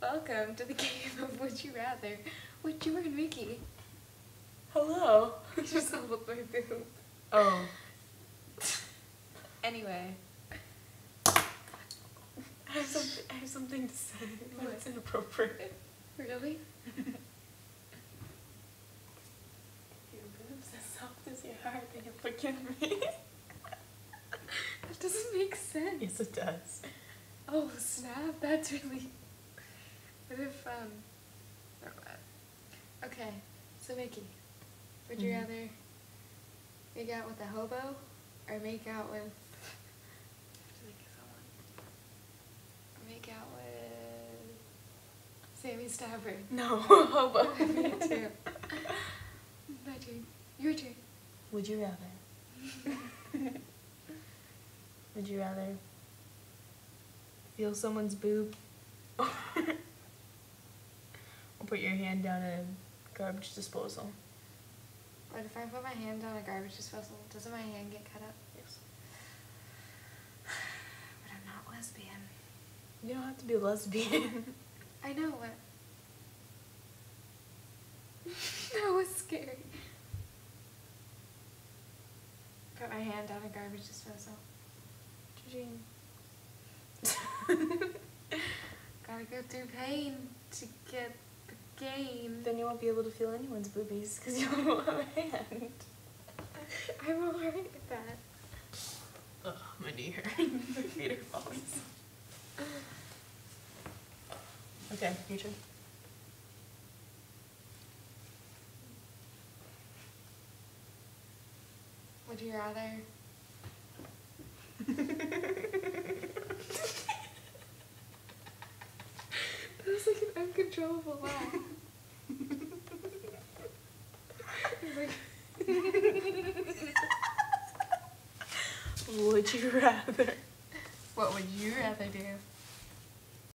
Welcome to the game of Would You Rather. Would you and Mickey? Hello. You just hold my boob. Oh. Anyway. I have something to say, but What? it's inappropriate. Really? Your boobs as soft as your heart, and you forgive me. That doesn't make sense. Yes, it does. Oh, snap. That's really... What if, never mind. Okay, so Mickey, would you rather make out with a hobo or make out with... I have to think of someone. Or make out with... Sammy Stafford. No, hobo. Me too. My turn. Your turn. Would you rather? Would you rather feel someone's boob or put your hand down a garbage disposal? But if I put my hand down a garbage disposal, doesn't my hand get cut up? Yes. But I'm not lesbian. You don't have to be lesbian. I know, but... That was scary. Put my hand down a garbage disposal. Gotta go through pain to get the gain. Then you won't be able to feel anyone's boobies because you won't have a hand. I'm alright with that. Ugh, my knee hurts. My feet are falling. Okay, your turn. Would you rather... That was like an uncontrollable laugh. It's like... Would you rather? What would you rather do?